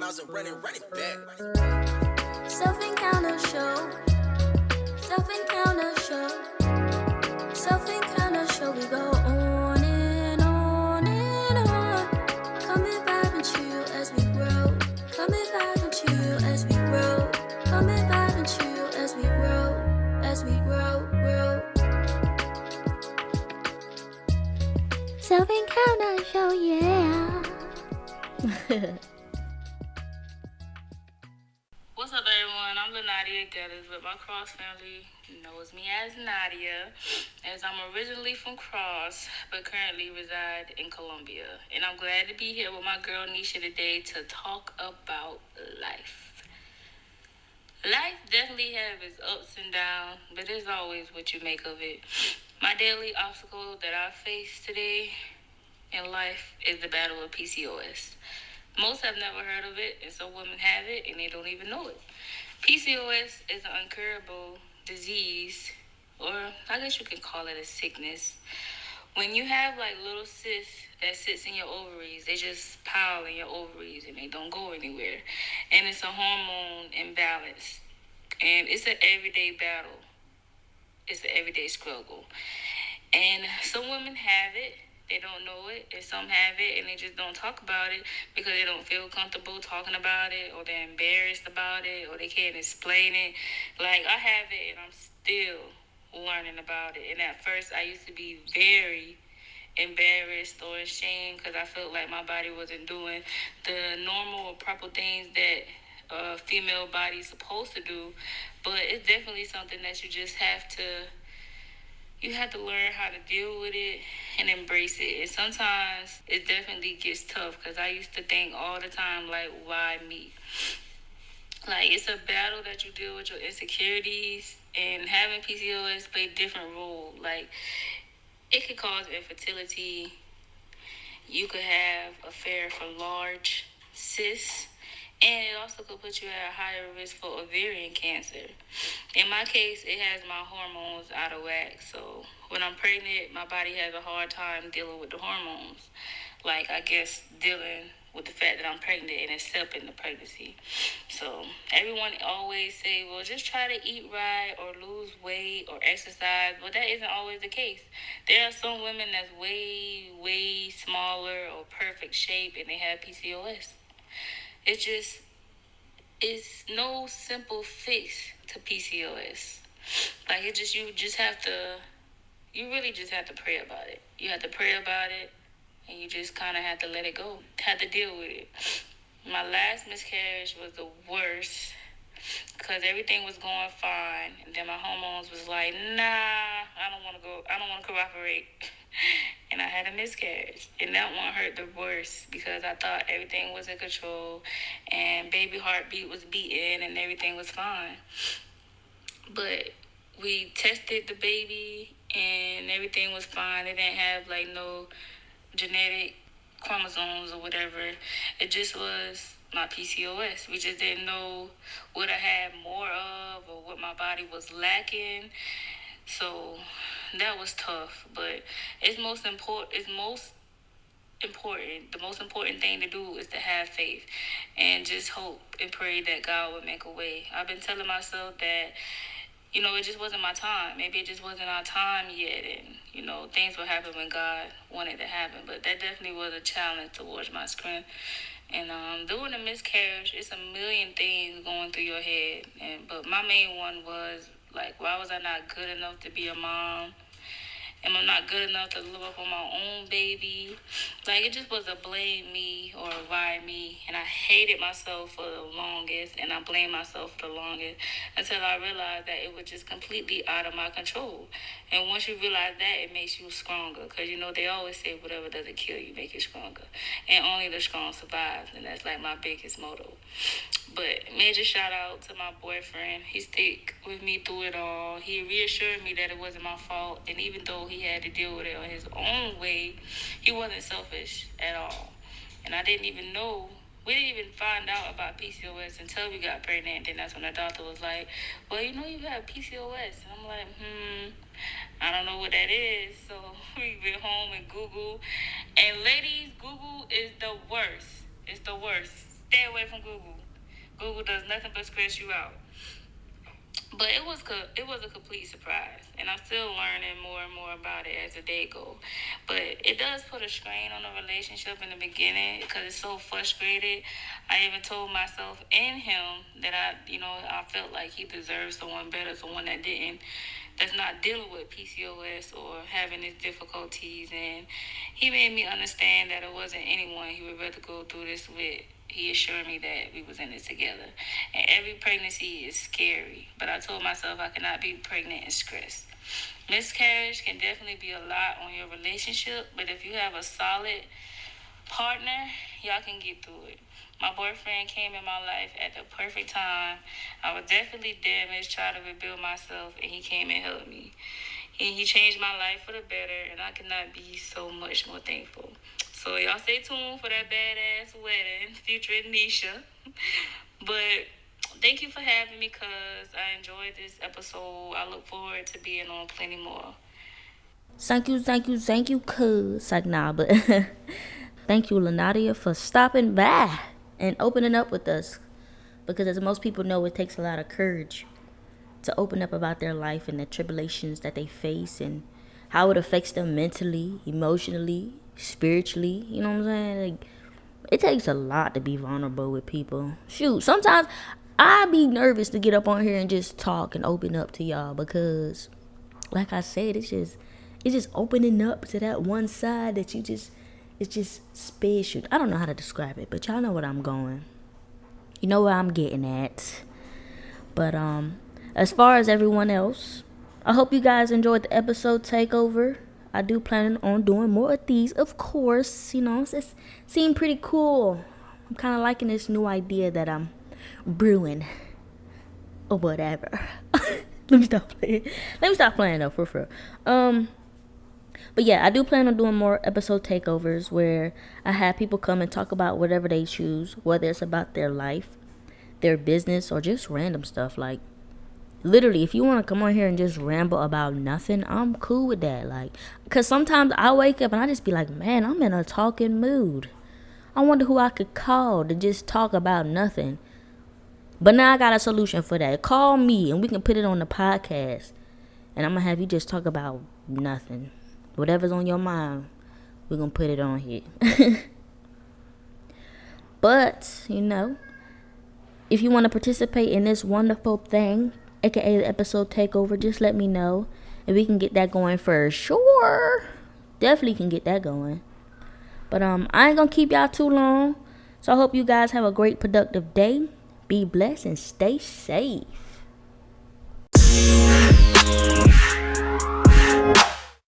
miles and running back. Self-encounter show. Self-encounter show. Self-encounter show. We go on and on and on. Come and vibe and chill as we grow. Come and vibe and chill as we grow. Come and vibe and chill as we grow. As we grow. Self-encounter show, yeah. What's up, everyone? I'm Nadia Geddes, but my Cross family knows me as Nadia, as I'm originally from Cross, but currently reside in Colombia. And I'm glad to be here with my girl Nisha today to talk about life. Life definitely has its ups and downs, but it's always what you make of it. My daily obstacle that I face today in life is the battle of PCOS. Most have never heard of it, and some women have it, and they don't even know it. PCOS is an incurable disease, or I guess you can call it a sickness. When you have like little cysts that sits in your ovaries, they just pile in your ovaries and they don't go anywhere. And it's a hormone imbalance. And it's an everyday battle. It's an everyday struggle. And some women have it. They don't know it, and some have it, and they just don't talk about it because they don't feel comfortable talking about it, or they're embarrassed about it, or they can't explain it. Like, I have it, and I'm still learning about it. And at first, I used to be very embarrassed or ashamed because I felt like my body wasn't doing the normal or proper things that a female body is supposed to do. But it's definitely something that you just have to learn how to deal with it and embrace it. And sometimes it definitely gets tough because I used to think all the time, like, why me? Like, it's a battle that you deal with your insecurities, and having PCOS play a different role. Like, it could cause infertility. You could have a fear for large cysts. And it also could put you at a higher risk for ovarian cancer. In my case, it has my hormones out of whack. So when I'm pregnant, my body has a hard time dealing with the hormones. Like, I guess, dealing with the fact that I'm pregnant and accepting the pregnancy. So everyone always say, well, just try to eat right or lose weight or exercise. But that isn't always the case. There are some women that's way, way smaller or perfect shape and they have PCOS. It's no simple fix to PCOS. Like, you really just have to pray about it. You have to pray about it, and you just kind of have to let it go. Have to deal with it. My last miscarriage was the worst because everything was going fine, and then my hormones was like, nah, I don't want to cooperate. And I had a miscarriage, and that one hurt the worst because I thought everything was in control and baby heartbeat was beating and everything was fine. But we tested the baby and everything was fine. It didn't have like no genetic chromosomes or whatever. It just was my PCOS. We just didn't know what I had more of or what my body was lacking. So that was tough, but the most important thing to do is to have faith and just hope and pray that God would make a way. I've been telling myself that, it just wasn't my time. Maybe it just wasn't our time yet, and, things would happen when God wanted to happen. But that definitely was a challenge towards my strength. And doing a miscarriage, it's a million things going through your head. But my main one was, like, why was I not good enough to be a mom? Am I not good enough to live up on my own baby? Like, it just was a blame me or why me. And I hated myself for the longest, and I blamed myself for the longest until I realized that it was just completely out of my control. And once you realize that, it makes you stronger. Because, they always say whatever doesn't kill you, make you stronger. And only the strong survive. And that's like my biggest motto. But major shout out to my boyfriend. He stuck with me through it all. He reassured me that it wasn't my fault. And even though he had to deal with it on his own way, he wasn't selfish at all. And I didn't even know. We didn't even find out about PCOS until we got pregnant. And that's when the doctor was like, well, you have PCOS. And I'm like, I don't know what that is. So we went home and Google. And ladies, Google is the worst. It's the worst. Stay away from Google. Google does nothing but stress you out. But it was a complete surprise, and I'm still learning more and more about it as the day goes. But it does put a strain on the relationship in the beginning because it's so frustrated. I even told myself and him that I felt like he deserved someone better, someone that's not dealing with PCOS or having his difficulties. And he made me understand that it wasn't anyone he would rather go through this with. He assured me that we was in this together. And every pregnancy is scary, but I told myself I cannot be pregnant and stressed. Miscarriage can definitely be a lot on your relationship, but if you have a solid partner, y'all can get through it. My boyfriend came in my life at the perfect time. I was definitely damaged, trying to rebuild myself, and he came and helped me. He changed my life for the better, and I cannot be so much more thankful. So y'all stay tuned for that badass wedding featuring Nisha. But thank you for having me, cuz I enjoyed this episode. I look forward to being on plenty more. Thank you, cuz. Like, nah, but thank you, Lanadia, for stopping by and opening up with us. Because as most people know, it takes a lot of courage to open up about their life and the tribulations that they face and how it affects them mentally, emotionally, spiritually. You know what I'm saying? Like, it takes a lot to be vulnerable with people. Shoot, sometimes I be nervous to get up on here and just talk and open up to y'all because, like I said, it's just opening up to that one side that it's just special. I don't know how to describe it, but y'all know what I'm going. You know where I'm getting at. But as far as everyone else, I hope you guys enjoyed the episode Takeover. I do plan on doing more of these, of course. You know, it seemed pretty cool. I'm kind of liking this new idea that I'm brewing or whatever. Let me stop playing though, for real. But yeah, I do plan on doing more episode takeovers where I have people come and talk about whatever they choose, whether it's about their life, their business, or just random stuff. Like, literally, if you want to come on here and just ramble about nothing, I'm cool with that. Like, because sometimes I wake up and I just be like, man, I'm in a talking mood. I wonder who I could call to just talk about nothing. But now I got a solution for that. Call me and we can put it on the podcast. And I'm going to have you just talk about nothing. Whatever's on your mind, we're going to put it on here. But, you know, if you want to participate in this wonderful thing, aka the episode takeover, just let me know. And we can get that going for sure. Definitely can get that going. But I ain't going to keep y'all too long. So I hope you guys have a great productive day. Be blessed and stay safe.